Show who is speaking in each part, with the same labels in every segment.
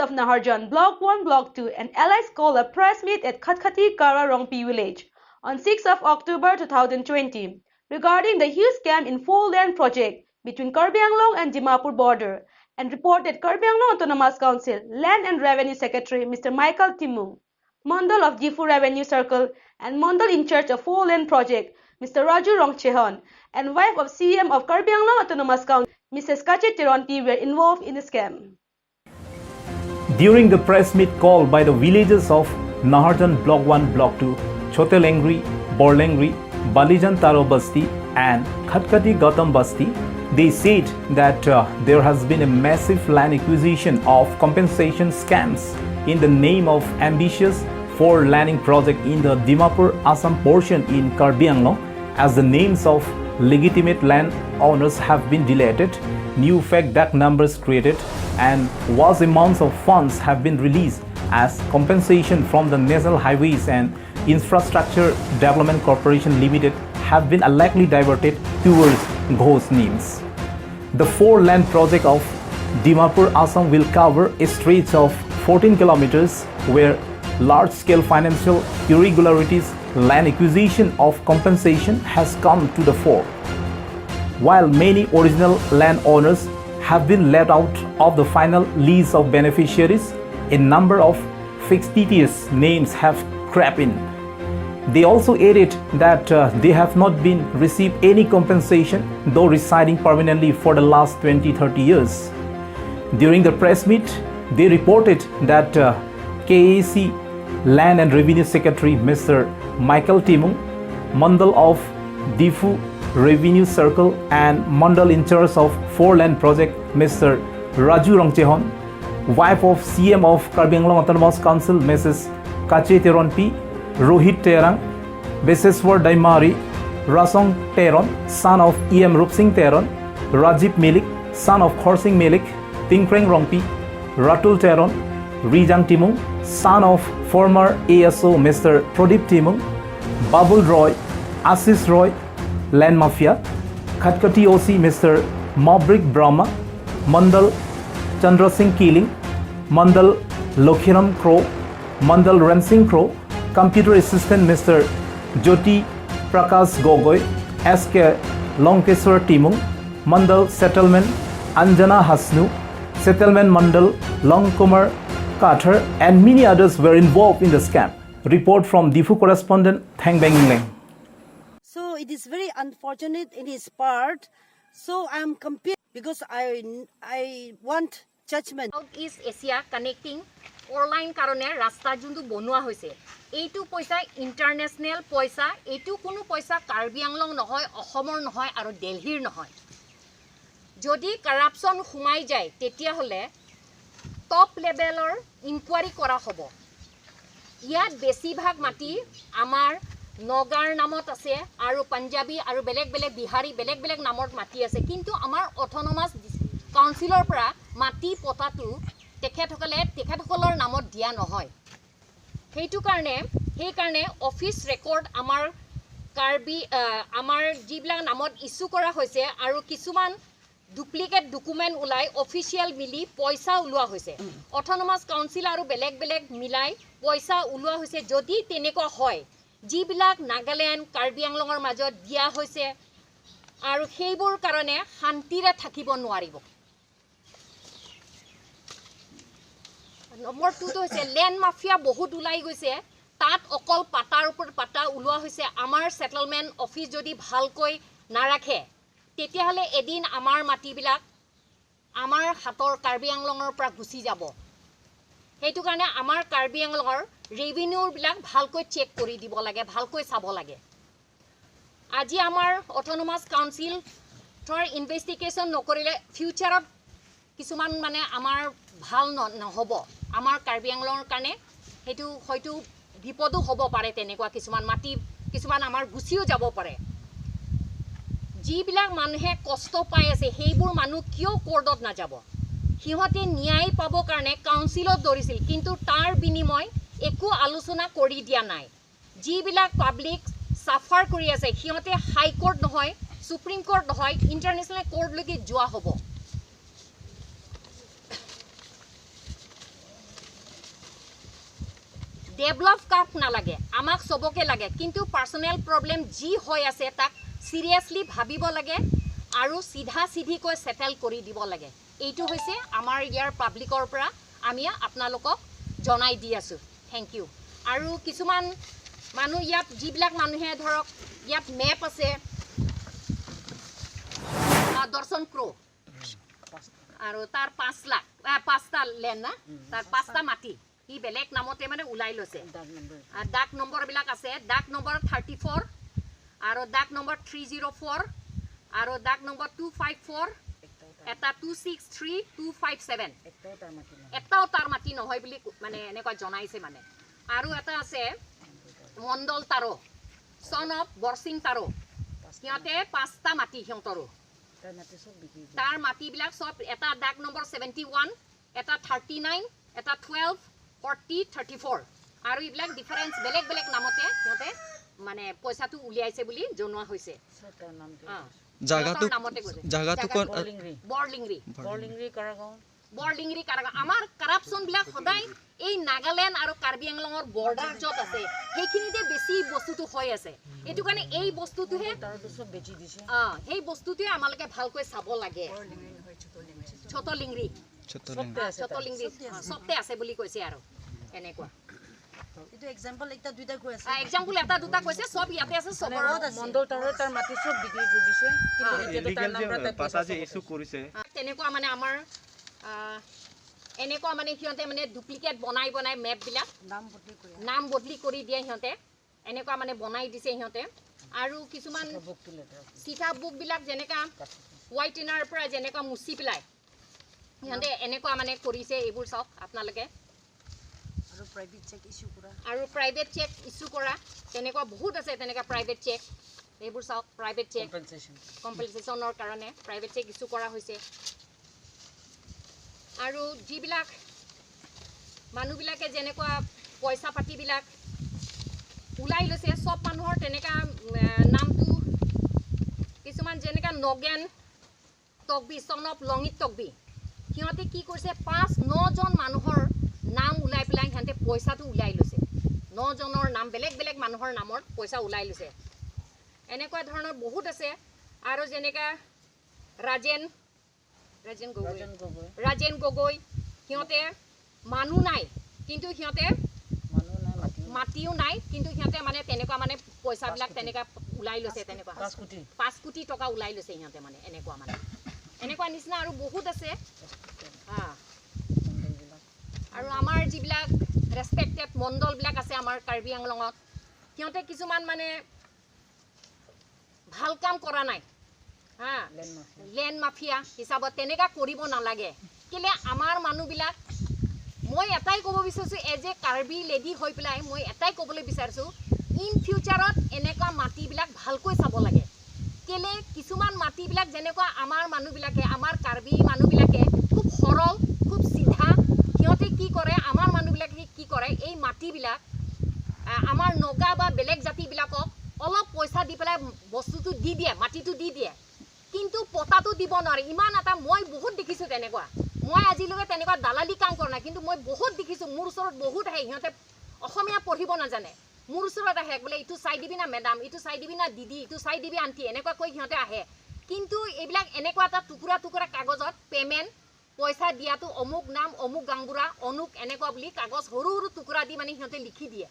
Speaker 1: of Naharjan, Block 1, Block 2, and allies called a press meet at Khatkati Kara Rongpi village on 6 of October 2020 regarding the huge scam in four-lane project between Karbi Anglong and Dimapur border, and reported Karbi Anglong Autonomous Council Land and Revenue Secretary Mr. Michael Timung, Mandal of Difu Revenue Circle, and Mandal in charge of four-lane project Mr. Raju Rongchehon, and wife of CM of Karbi Anglong Autonomous Council Mrs. Kache Tironpi were involved in the scam.
Speaker 2: During the press meet called by the villagers of Naharjan Block 1, Block 2, Chotelengri, Borlengri, Balijan Taro Basti and Khatkati Gautam Basti, they said that there has been a massive land acquisition of compensation scams in the name of ambitious four-laning project in the Dimapur Assam portion in Karbi Anglong, as the names of legitimate land owners have been deleted, new fake DAC numbers created, and vast amounts of funds have been released as compensation from the National Highways and Infrastructure Development Corporation Limited have been unlikely diverted towards those names. The four-lane project of Dimapur Assam will cover a stretch of 14 kilometers where large-scale financial irregularities, land acquisition of compensation has come to the fore. While many original landowners have been left out of the final list of beneficiaries, a number of fictitious names have crept in. They also added that they have not been received any compensation, though residing permanently for the last 20-30 years. During the press meet, they reported that KAC Land and Revenue Secretary Mr. Michael Timung, Mandal of Difu Revenue Circle and Mandal in charge of four-lane project Mr. Raju Rongchehon, wife of CM of Karbi Anglong Autonomous Council Mrs. Kache Tironpi, Rohit Terang, Beseswar Daimari, Rasong Teron, son of EM Rupsing Teron, Rajib Melik, son of Khorsing Melik, Tingkreng Rongpi, Ratul Teron, Rijang Timung, son of former ASO Mr. Pradip Timung, Babul Roy, Assis Roy, Land Mafia, Khatkati OC Mr. Mobrik Brahma, Mandal Chandra Singh Keeling, Mandal Lokhiram Crow, Mandal Rensing Crow, Computer Assistant Mr. Jyoti Prakash Gogoi, SK Longkeswar Timung, Mandal Settlement Anjana Hasnu, Settlement Mandal Longkumar Kathar, and many others were involved in the scam. Report from Difu correspondent Thang Bengling.
Speaker 3: So it is very unfortunate in his part. So I am compared because I want judgment.
Speaker 4: South East Asia connecting online karone rasta jundu bonua hoise. Eitu poisa international poisa, eitu kunu poisa Karbi Anglong nohoy, Ohomor nohoy, aro Delhir nohoy. Jodi corruption humai jai, tetia hole top levelor inquiry kora hobo. Iat besi bhag mati amar Nogar namot ase, aru Punjabi, aru belek Bihari, belek namot mati ase. Kintu amar autonomous councilor pra mati potatu tekhethokolor namot dia nohoy. Heitu karne office record amar Karbi amar jiblang namot issue kora hoise aru kisuman duplicate document ulai official mili poisa ulua hoise. Autonomous council aru belek milai poisa ulua hoise jodi teneko hoy. Jibilak Nagaland Karbi Anglongor majot dia hoise aru heibor karone hantire thakibo nwaribo. Number 2 to hoise land mafia bahut ulai goise tat okol patar upor pata ulua hoise amar settlement office jodi bhalkoi narakhe tetia hole edin amar mati bilak amar hator Karbi Anglongor pra gusi jabo. Heitu karone amar Karbi Anglongor revenue bilak bhalkoi check kori dibo lage bhalkoi sabo lage. Aji amar autonomous council thor investigation nokorile future kisuman mane amar bhal nohobo amar Karbi Anglongor karone heitu hoitu bipodu hobo pare tenekwa kisuman mati kisuman amar gusiও jabo pare. Jibilak manhe kosto pai ase heibur manu kyo courtot na jabo. Hihote nyai pabo karone councilot dorisil kintu tar binimoy একো আলোচনা কৰি দিয়া নাই জিবিলাক public সাফাৰ কৰি আছে হিয়তে হাই court নহয় supreme court নহয় ইন্টাৰনেশনাল court লগি যোৱা হ'ব ডেভেলপ কাক নালাগে আমাক সবকে লাগে কিন্তু পাৰ্সোনেল প্ৰবলেম যি হৈ আছে তাক সিৰিয়াসলি ভাবিব লাগে আৰু সিধা সিধিকৈ সেটেল কৰি দিব লাগে এইটো হৈছে আমাৰ ইয়াৰ পাব্লিকৰ পৰা আমি আপোনালোকক জনাই দি আছো থ্যাংক ইউ আৰু কিছুমান মানুহ ইয়াত যিবিলাক মানুহে ধৰক ইয়াত মেপ আছে দৰ্শন ক্ৰো আৰু তাৰ 5 লাখ 5টা লেন না তাৰ 5টা মাটি ই বেলেগ নামতে মানে উলাই লৈছে ডাক নম্বৰ বিলাক আছে ডাক নম্বৰ 34 আৰু ডাক নম্বৰ 304 আৰু ডাক নম্বৰ 254 এটা 263 257 এটাও তাৰ মাটি নহয় বুলি মানে এনেকুৱা জনাইছে মানে আৰু এটা আছে মণ্ডল তাৰো সন অফ বৰসিং তাৰো সিহঁতে 5টা মাটি সিহঁতৰো তাৰ মাটি বিলাক সব এটা ডাক নম্বৰ 71 এটা 39 এটা 12 40 34 আৰু ইবিলাক ডিফাৰেন্স বেলেগ বেলেগ নামতে সিহঁতে মানে পইচাটো উলিয়াইছে বুলি জনোৱা হৈছে
Speaker 5: জাগাটো কোন
Speaker 4: বৰলিংৰি কাৰাগাঁও আমাৰ কাৰাপশন বিলাক সদায় এই নাগালেণ্ড আৰু কাৰ্বি আংলঙৰ বৰ্ডাৰ যত আছে সেইখিনিতে বেছি বস্তুটো হৈ আছে এটো কাৰণে এই বস্তুটোহে সেই বস্তুটোৱে আমালকে ভালকৈ চাব লাগে ছোটলিংৰি সবতে আছে বুলি কৈছে আৰু এনেকুৱা
Speaker 3: এটো এক্সাম্পল একটা দুইটা কৈ আছে
Speaker 4: এক্সাম্পল এটা দুটা কৈছে সব ইয়াতে আছে সবৰ
Speaker 6: মণ্ডল তাৰ মাটি সব বিক্ৰী কৰি দিছে কিন্তু এতিয়া তাৰ নামতে
Speaker 5: পাছা যে ইস্যু কৰিছে
Speaker 4: তেনেকুৱা মানে আমাৰ এনেকুৱা মানে সিহঁতে মানে ডুপ্লিকেট বনাই মেপ বিলাক নাম বদলি কৰি দিয়ে সিহঁতে এনেকুৱা মানে বনাই দিছে সিহঁতে আৰু কিছুমান চিঠা বুক বিলাক যেনেকা হোৱাইট ইনাৰ পৰা যেনেকুৱা মুচি পেলাই সিহঁতে এনেকুৱা মানে কৰিছে এইবোৰ চাওক আপোনালোকে আৰু প্ৰাইভেট চেক ইস্যু কৰা তেনেকুৱা বহুত আছে তেনেকুৱা প্ৰাইভেট চেক এইবোৰ চাওক প্ৰাইভেট চেক কম্পেনসেশনৰ কাৰণে প্ৰাইভেট চেক ইস্যু কৰা হৈছে আৰু যিবিলাক মানুহবিলাকে যেনেকুৱা পইচা পাতিবিলাক উলাই লৈছে সব মানুহৰ তেনেকা নামটো কিছুমান যেনেকা নগেন তকবি সন অফ লঙিত তকবি সিহঁতে কি কৰিছে 5-9 জন মানুহৰ নাম উলাই পেলাই সিহঁতে পইচাটো উলাই লৈছে 9 জনৰ নাম বেলেগ বেলেগ মানুহৰ নামৰ পইচা উলাই লৈছে এনেকুৱা ধৰণৰ বহুত আছে আৰু যেনেকা ৰাজেন গগৈ সিহঁতে মানুহ নাই কিন্তু সিহঁতে মাটিও নাই কিন্তু সিহঁতে মানে তেনেকুৱা মানে পইচাবিলাক তেনেকুৱা উলাই লৈছে তেনেকুৱা 5 কোটি টকা উলাই লৈছে সিহঁতে মানে এনেকুৱা নিচিনা আৰু বহুত আছে আৰু আমাৰ যিবিলাক ৰেসপেক্টেড মণ্ডল বিলাক আছে আমাৰ কাৰ্বি আংলঙত সিহঁতে কিছুমান মানে ভাল কাম কৰা নাই লেণ্ড মাফিয়া হিচাপত তেনেকা কৰিব নালাগে কেলে আমাৰ মানুহবিলাক মই এটাই ক'ব বিচাৰিছো এজ এ কাৰ্বি লেডি হৈ পেলাই মই এটাই ক'বলৈ বিচাৰিছো ইন ফিউচাৰত এনেকুৱা মাটিবিলাক ভালকৈ চাব লাগে কেলে কিছুমান মাটিবিলাক যেনেকুৱা আমাৰ মানুহবিলাকে আমাৰ কাৰ্বি মানুহবিলাকে খুব সৰল খুব সিধা সিহঁতে কি কৰে আমাৰ মানুহবিলাকে কি কৰে এই মাটিবিলাক আমাৰ নগা বা বেলেগ জাতিবিলাকক অলপ পইচা দি পেলাই বস্তুটো দি দিয়ে মাটিটো দি দিয়ে কিন্তু পতাটো দিব নোৱাৰে ইমান এটা মই বহুত দেখিছো তেনেকুৱা মই আজিলৈকে তেনেকুৱা দালালি কাম কৰা নাই কিন্তু মই বহুত দেখিছো মোৰ ওচৰত বহুত আহে সিহঁতে অসমীয়া পঢ়িব নাজানে মোৰ ওচৰত আহে বোলে ইটো চাই দিবি না মেডাম ইটো চাই দিবি না দিদি ইটো চাই দিবি আন্টি এনেকুৱা কৈ সিহঁতে আহে কিন্তু এইবিলাক এনেকুৱা এটা টুকুৰা কাগজত পেমেণ্ট পইচা দিয়াটো অমুক নাম অমুক গাংবুৰা অনুক এনেকুৱা বুলি কাগজ সৰু সৰু টুকুৰা দি মানে সিহঁতে লিখি দিয়ে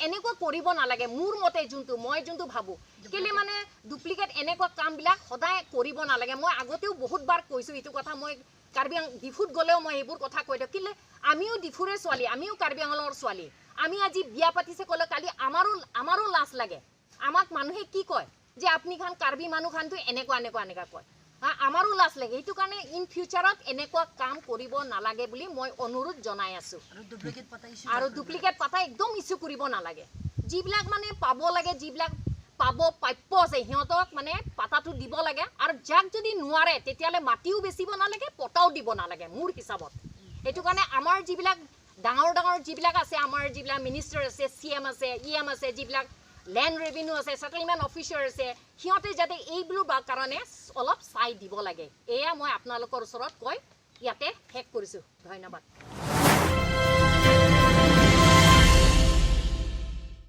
Speaker 4: এনেকুৱা কৰিব নালাগে মোৰ মতে মই যোনটো ভাবো কেলে মানে ডুপ্লিকেট এনেকুৱা কামবিলাক সদায় কৰিব নালাগে মই আগতেও বহুতবাৰ কৈছো এইটো কথা মই কাৰ্বি ডিফুত গলেও মই এইবোৰ কথা কৈ দিওঁ কেলে আমিও ডিফুৰে ছোৱালী আমিও কাৰ্বি আংলঙৰ ছোৱালী আমি আজি বিয়া পাতিছে ক'লে কালি আমাৰো লাজ লাগে আমাক মানুহে কি কয় যে আপুনি খান কাৰ্বি মানুহ খানটো এনেকুৱা কয় আমাৰো লাজ লাগে এইটো কাৰণে ইন ফিউচাৰত এনেকুৱা কাম কৰিব নালাগে বুলি মই অনুৰোধ জনাই আছো আৰু ডুপ্লিকেট পাতা একদম ইস্যু কৰিব নালাগে যিবিলাক মানে পাব লাগে যিবিলাক পাব প্ৰাপ্য আছে সিহঁতক মানে পাতাটো দিব লাগে আৰু যাক যদি নোৱাৰে তেতিয়ালে মাটিও বেচিব নালাগে পটাও দিব নালাগে মোৰ হিচাপত এইটো কাৰণে আমাৰ যিবিলাক ডাঙৰ যিবিলাক আছে আমাৰ যিবিলাক মিনিষ্টাৰ আছে CM আছে EM আছে যিবিলাক ল্যান্ড ৰেভিনিউ আছে সেটেলমেন্ট অফিচাৰ আছে সিহঁতে যাতে এইবোৰ কাৰণে অলপ চাই দিব লাগে এয়া মই আপোনালোকৰ ওচৰত কৈ ইয়াতে শেষ কৰিছো ধন্যবাদ